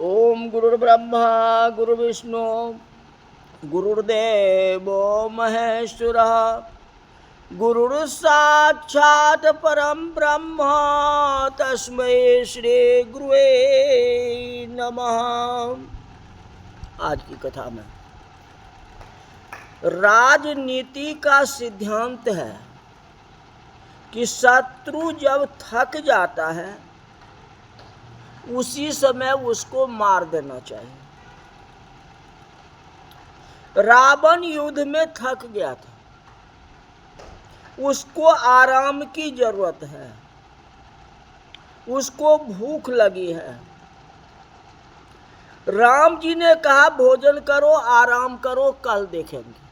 ओम गुरुर्ब्रह्मा गुरुर्विष्णु गुरुर्देवो महेश्वरः गुरुर्साक्षात् परम ब्रह्म तस्मै श्री गुरुवे नमः। आज की कथा में राजनीति का सिद्धांत है कि शत्रु जब थक जाता है उसी समय उसको मार देना चाहिए। रावण युद्ध में थक गया था, उसको आराम की जरूरत है, उसको भूख लगी है। राम जी ने कहा भोजन करो, आराम करो, कल देखेंगे।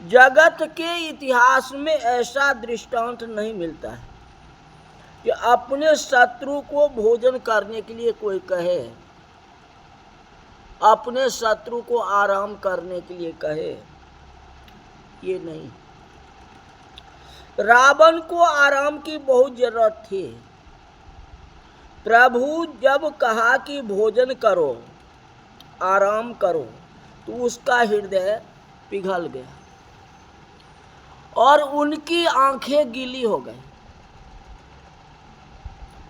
जगत के इतिहास में ऐसा दृष्टांत नहीं मिलता है कि अपने शत्रु को भोजन करने के लिए कोई कहे, अपने शत्रु को आराम करने के लिए कहे। ये नहीं। रावण को आराम की बहुत जरूरत थी। प्रभु जब कहा कि भोजन करो, आराम करो, तो उसका हृदय पिघल गया और उनकी आंखें गीली हो गई।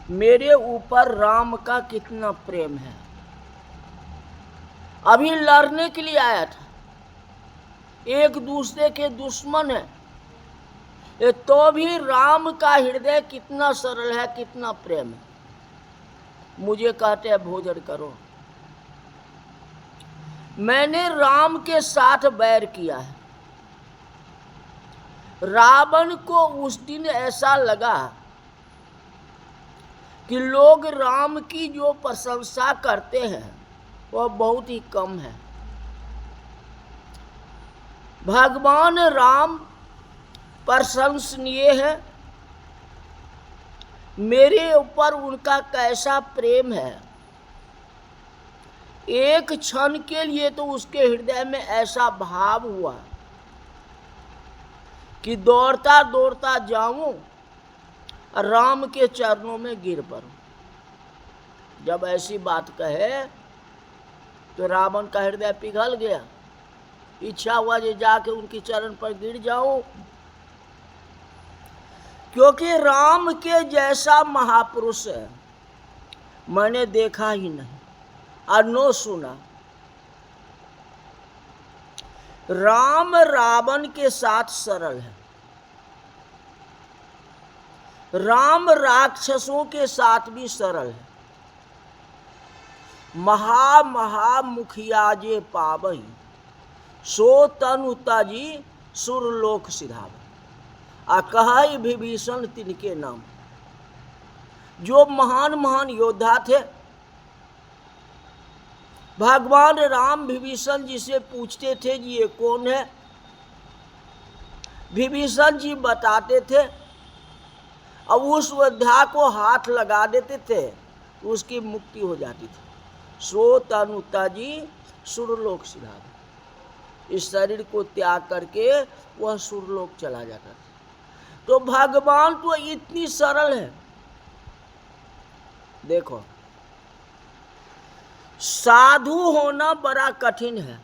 मेरे ऊपर राम का कितना प्रेम है। अभी लड़ने के लिए आया था, एक दूसरे के दुश्मन है, तो भी राम का हृदय कितना सरल है, कितना प्रेम है। मुझे कहते हैं भोजन करो। मैंने राम के साथ बैर किया है। रावण को उस दिन ऐसा लगा कि लोग राम की जो प्रशंसा करते हैं वह बहुत ही कम है। भगवान राम प्रशंसनीय है। मेरे ऊपर उनका कैसा प्रेम है। एक क्षण के लिए तो उसके हृदय में ऐसा भाव हुआ कि दौड़ता दौड़ता जाऊं, राम के चरणों में गिर पड़ूं। जब ऐसी बात कहे तो रावण का हृदय पिघल गया। इच्छा हुआ जो जाके उनके चरण पर गिर जाऊं, क्योंकि राम के जैसा महापुरुष है मैंने देखा ही नहीं और न सुना। राम रावण के साथ सरल है। राम राक्षसों के साथ भी सरल है। महा मुखिया जे पावही सो तनु तजी सुरलोक सिधावै। आ कहई विभीषण तिनके नाम। जो महान महान योद्धा थे, भगवान राम विभीषण जी से पूछते थे जी ये कौन है। विभीषण जी बताते थे और उस योद्धा को हाथ लगा देते थे तो उसकी मुक्ति हो जाती थी। सो तनु तजी सुरलोक सिधावै। इस शरीर को त्याग करके वह सुरलोक चला जाता था। तो भगवान तो इतनी सरल है। देखो, साधु होना बड़ा कठिन है।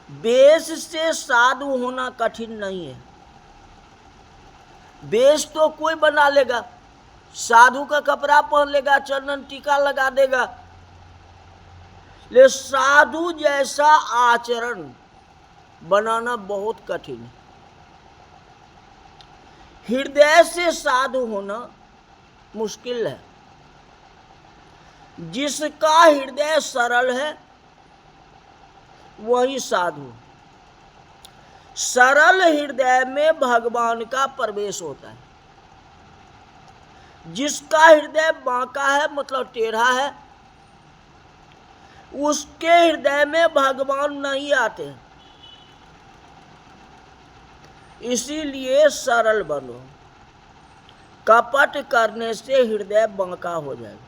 वेश से साधु होना कठिन नहीं है। वेश तो कोई बना लेगा, साधु का कपड़ा पहन लेगा, चंदन टीका लगा देगा, ले साधु जैसा आचरण बनाना बहुत कठिन है। हृदय से साधु होना मुश्किल है। जिसका हृदय सरल है वही साधु। सरल हृदय में भगवान का प्रवेश होता है। जिसका हृदय बांका है, मतलब टेढ़ा है, उसके हृदय में भगवान नहीं आते। इसीलिए सरल बनो। कपट करने से हृदय बांका हो जाएगा।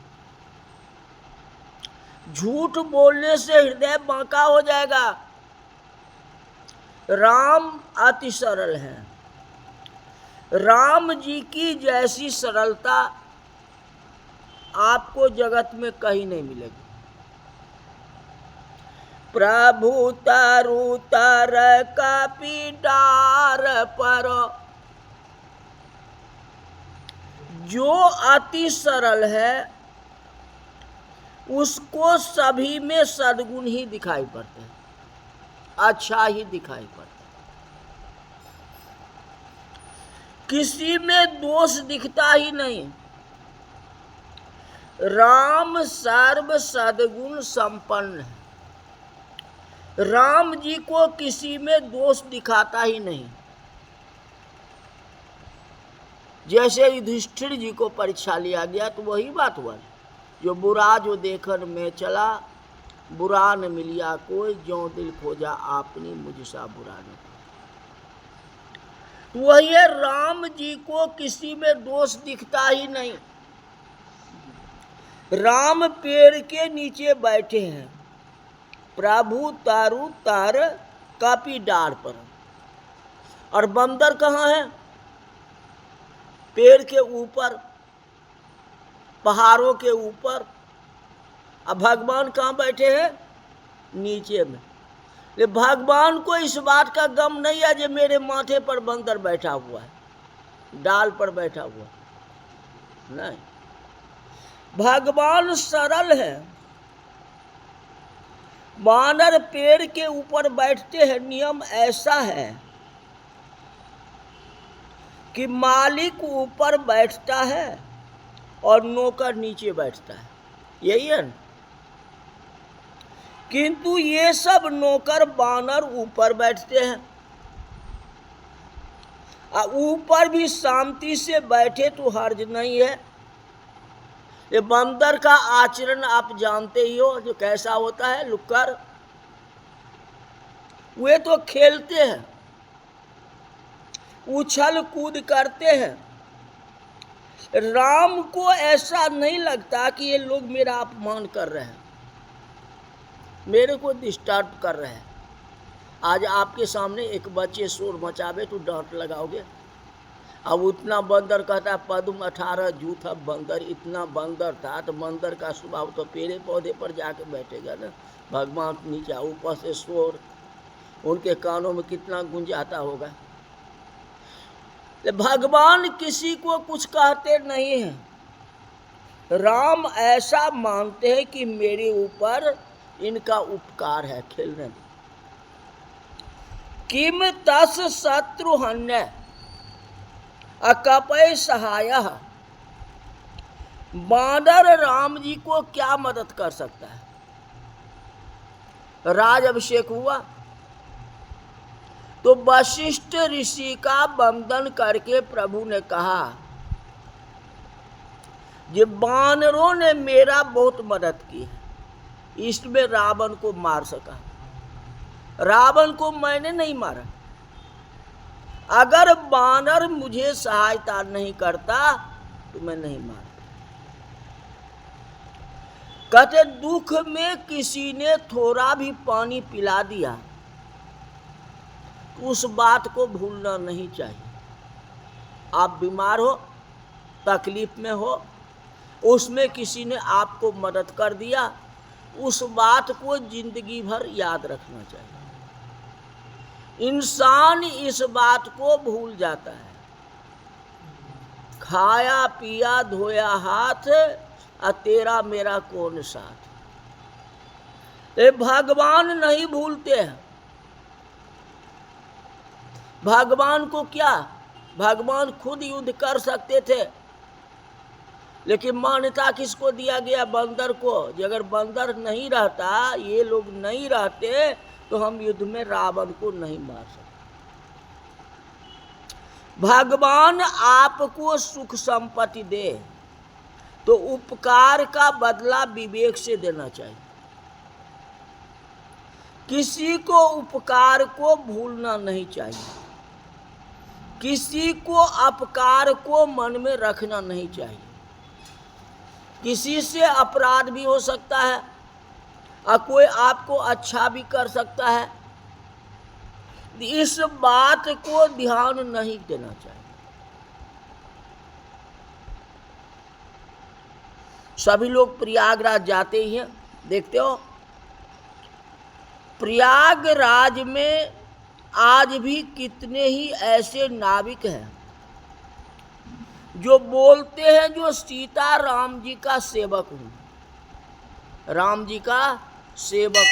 झूठ बोलने से हृदय बांका हो जाएगा। राम अति सरल है। राम जी की जैसी सरलता आपको जगत में कहीं नहीं मिलेगी। प्रभु तरु तर कपि डार पर, जो अति सरल है उसको सभी में सद्गुण ही दिखाई पड़ते हैं, अच्छा ही दिखाई पड़ता है, किसी में दोष दिखता ही नहीं। राम सर्व सद्गुण संपन्न है, राम जी को किसी में दोष दिखाता ही नहीं। जैसे युधिष्ठिर जी को परीक्षा लिया गया तो वही बात हुआ, जो बुरा जो देखन में चला, बुरा न मिलिया कोई, जो दिल खोजा आपनी मुझसा बुरा न। वही है, राम जी को किसी में दोष दिखता ही नहीं। राम पेड़ के नीचे बैठे हैं, प्रभु तारु तार कापी डार पर, और बंदर कहाँ है? पेड़ के ऊपर, पहाड़ों के ऊपर। अब भगवान कहाँ बैठे हैं? नीचे में। ले भगवान को इस बात का गम नहीं है जो मेरे माथे पर बंदर बैठा हुआ है, डाल पर बैठा हुआ नहीं। भगवान सरल है। वानर पेड़ के ऊपर बैठते हैं, नियम ऐसा है कि मालिक ऊपर बैठता है और नौकर नीचे बैठता है, यही है ना? किंतु ये सब नौकर वानर ऊपर बैठते हैं, और ऊपर भी शांति से बैठे तो हर्ज नहीं है। ये बंदर का आचरण आप जानते ही हो, जो कैसा होता है, लुक्कर। वे तो खेलते हैं, उछल कूद करते हैं। राम को ऐसा नहीं लगता कि ये लोग मेरा अपमान कर रहे हैं, मेरे को डिस्टर्ब कर रहे हैं। आज आपके सामने एक बच्चे शोर मचावे तो डांट लगाओगे। अब उतना बंदर कहता है पद्म 18 जूथा बंदर, इतना बंदर था तो बंदर का स्वभाव तो पेड़े पौधे पर जाके बैठेगा ना। भगवान नीचे ऊपर से शोर, उनके कानों में कितना गुंजाता होगा। भगवान किसी को कुछ कहते नहीं हैं। राम ऐसा मानते हैं कि मेरे ऊपर इनका उपकार है, खेलने में। किम तस शत्रुहन्य अकपय सहाय, बानर राम जी को क्या मदद कर सकता है? राज अभिषेक हुआ तो वशिष्ठ ऋषि का वंदन करके प्रभु ने कहा, ये बानरों ने मेरा बहुत मदद की है, इसमें रावण को मार सका। रावण को मैंने नहीं मारा। अगर बानर मुझे सहायता नहीं करता तो मैं नहीं मारता। कहते दुख में किसी ने थोड़ा भी पानी पिला दिया तो उस बात को भूलना नहीं चाहिए। आप बीमार हो, तकलीफ में हो, उसमें किसी ने आपको मदद कर दिया, उस बात को जिंदगी भर याद रखना चाहिए। इंसान इस बात को भूल जाता है। खाया पिया धोया हाथ, और तेरा मेरा कौन साथ। ये भगवान नहीं भूलते हैं। भगवान को क्या, भगवान खुद युद्ध कर सकते थे, लेकिन मान्यता किसको दिया गया? बंदर को। अगर बंदर नहीं रहता, ये लोग नहीं रहते तो हम युद्ध में रावण को नहीं मार सकते। भगवान आपको सुख संपत्ति दे तो उपकार का बदला विवेक से देना चाहिए। किसी को उपकार को भूलना नहीं चाहिए, किसी को अपकार को मन में रखना नहीं चाहिए। किसी से अपराध भी हो सकता है और कोई आपको अच्छा भी कर सकता है, इस बात को ध्यान नहीं देना चाहिए। सभी लोग प्रयागराज जाते ही हैं, देखते हो। प्रयागराज में आज भी कितने ही ऐसे नाविक हैं जो बोलते हैं जो सीता राम जी का सेवक हूं, राम जी का सेवक,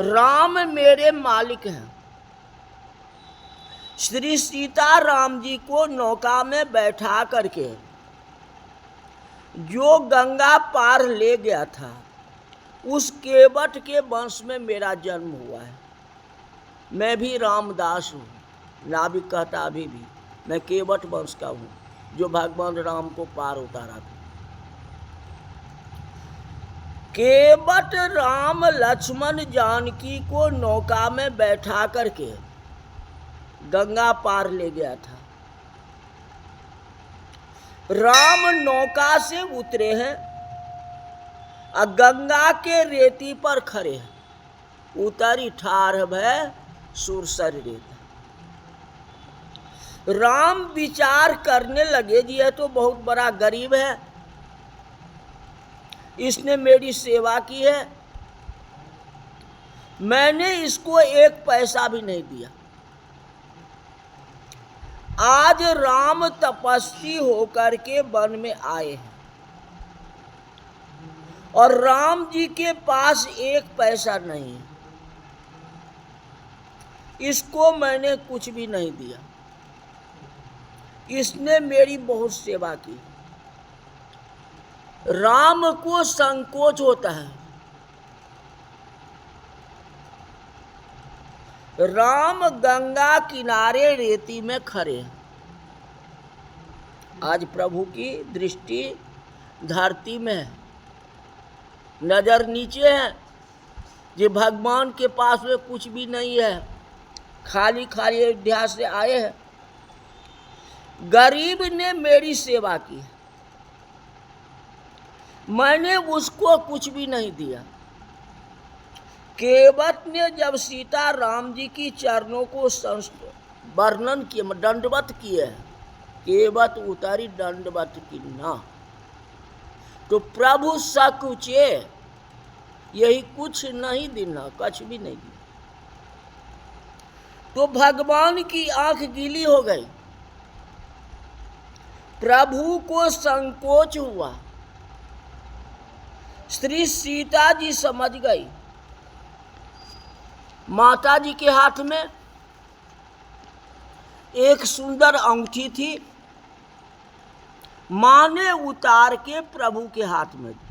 राम मेरे मालिक हैं। श्री सीता राम जी को नौका में बैठा करके जो गंगा पार ले गया था, उस केवट के वंश में मेरा जन्म हुआ है। मैं भी रामदास हूँ। नाविक कहता अभी भी मैं केवट वंश का हूँ, जो भगवान राम को पार उतारा था। केवट राम लक्ष्मण जानकी को नौका में बैठा करके गंगा पार ले गया था। राम नौका से उतरे हैं और गंगा के रेती पर खड़े हैं। उतरी ठार भय सुरसर रेत। राम विचार करने लगे, जी यह तो बहुत बड़ा गरीब है, इसने मेरी सेवा की है, मैंने इसको एक पैसा भी नहीं दिया। आज राम तपस्वी होकर के वन में आए हैं और राम जी के पास एक पैसा नहीं है, इसको मैंने कुछ भी नहीं दिया, इसने मेरी बहुत सेवा की। राम को संकोच होता है। राम गंगा किनारे रेती में खड़े हैं। आज प्रभु की दृष्टि धरती में है, नजर नीचे है, जो भगवान के पास में कुछ भी नहीं है, खाली खाली अयोध्या से आए हैं। गरीब ने मेरी सेवा की, मैंने उसको कुछ भी नहीं दिया। केवट ने जब सीता राम जी की चरणों को वर्णन किया, दंडवत किए, केवट उतारी दंडवत की ना, तो प्रभु सकुचे, यही कुछ नहीं देना, कुछ भी नहीं दिया। तो भगवान की आंख गीली हो गई, प्रभु को संकोच हुआ। श्री सीता जी समझ गई। माता जी के हाथ में एक सुंदर अंगूठी थी, मां ने उतार के प्रभु के हाथ में दी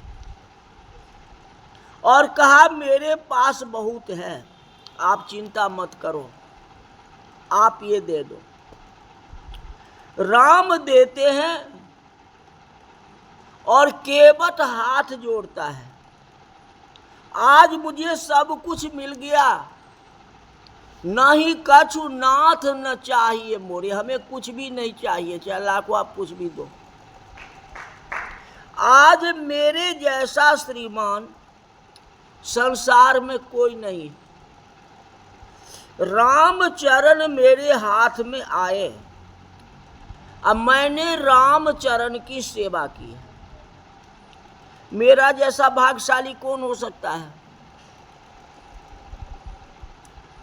और कहा मेरे पास बहुत है, आप चिंता मत करो, आप ये दे दो। राम देते हैं और केवट हाथ जोड़ता है, आज मुझे सब कुछ मिल गया, नहीं कछु नाथ न चाहिए मोरे, हमें कुछ भी नहीं चाहिए, चाहे लाखों आप कुछ भी दो। आज मेरे जैसा श्रीमान संसार में कोई नहीं। रामचरण मेरे हाथ में आए, अब मैंने रामचरण की सेवा की है, मेरा जैसा भाग्यशाली कौन हो सकता है।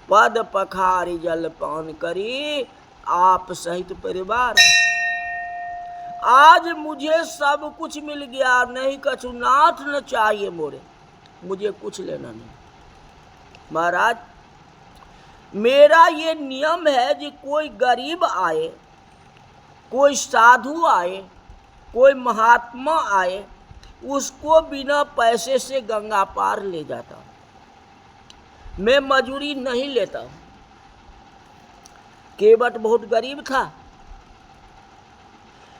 पद पखारी जल पान करी आप सहित परिवार, आज मुझे सब कुछ मिल गया, नहीं कछु नाथ न चाहिए मोरे, मुझे कुछ लेना नहीं। महाराज मेरा ये नियम है कि कोई गरीब आए, कोई साधु आए, कोई महात्मा आए, उसको बिना पैसे से गंगा पार ले जाता हूं, मैं मजूरी नहीं लेता हूं। केवट बहुत गरीब था,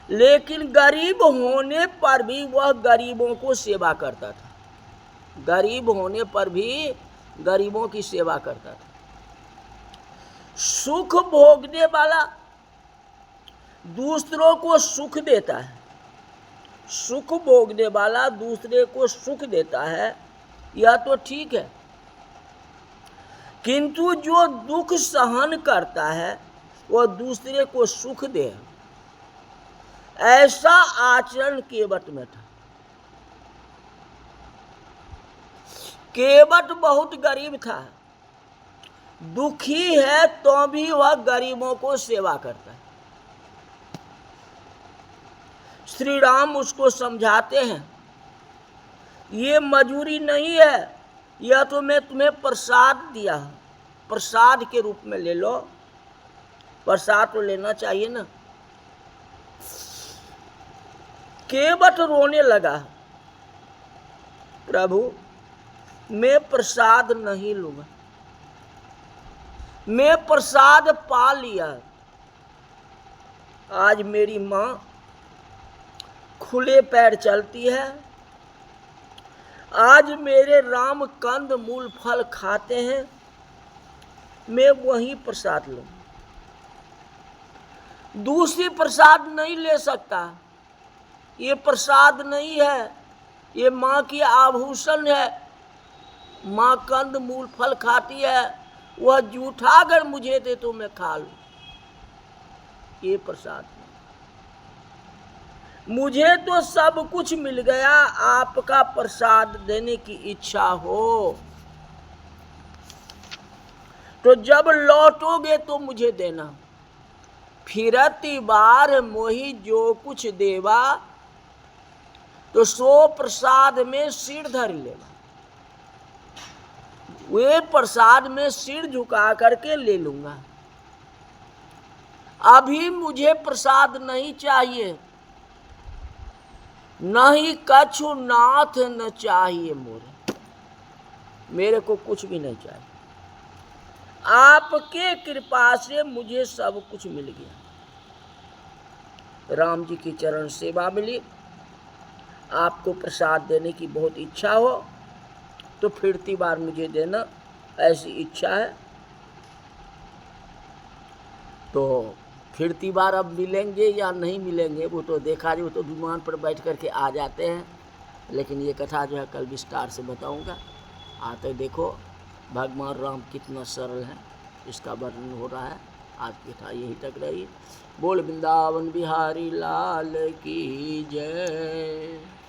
लेकिन गरीब होने पर भी वह गरीबों को सेवा करता था, गरीब होने पर भी गरीबों की सेवा करता था। सुख भोगने वाला दूसरों को सुख देता है, सुख भोगने वाला दूसरे को सुख देता है, यह तो ठीक है, किंतु जो दुख सहन करता है वह दूसरे को सुख दे, ऐसा आचरण केवट में था। केवट बहुत गरीब था, दुखी है तो भी वह गरीबों को सेवा करता है। श्री राम उसको समझाते हैं, ये मजूरी नहीं है, यह तो मैं तुम्हें प्रसाद दिया, प्रसाद के रूप में ले लो। प्रसाद तो लेना चाहिए ना। केवट रोने लगा, प्रभु मैं प्रसाद नहीं लूंगा, मैं प्रसाद पा लिया। आज मेरी माँ खुले पैर चलती है, आज मेरे राम कंद मूल फल खाते हैं, मैं वही प्रसाद लूंगा, दूसरी प्रसाद नहीं ले सकता। ये प्रसाद नहीं है, ये माँ की आभूषण है। माँ कंद मूल फल खाती है, वह जूठा अगर मुझे दे तो मैं खा लूं, ये प्रसाद नहीं। मुझे तो सब कुछ मिल गया, आपका प्रसाद देने की इच्छा हो तो जब लौटोगे तो मुझे देना। फिरती बार मोहि जो कुछ देवा, तो सो प्रसाद में सिर धर लेगा। वे प्रसाद में सिर झुका करके ले लूंगा। अभी मुझे प्रसाद नहीं चाहिए, नहीं कछु नाथ न चाहिए मोरे, मेरे को कुछ भी नहीं चाहिए। आपके कृपा से मुझे सब कुछ मिल गया। राम जी की चरण सेवा मिली। आपको प्रसाद देने की बहुत इच्छा हो तो फिरती बार मुझे देना, ऐसी इच्छा है। तो फिरती बार अब मिलेंगे या नहीं मिलेंगे वो तो देखा जाए, वो तो विमान पर बैठ करके आ जाते हैं। लेकिन ये कथा जो है कल विस्तार से बताऊंगा। आते देखो भगवान राम कितना सरल है, इसका वर्णन हो रहा है। आज की कथा यही तक रही। बोल वृंदावन बिहारी लाल की जय।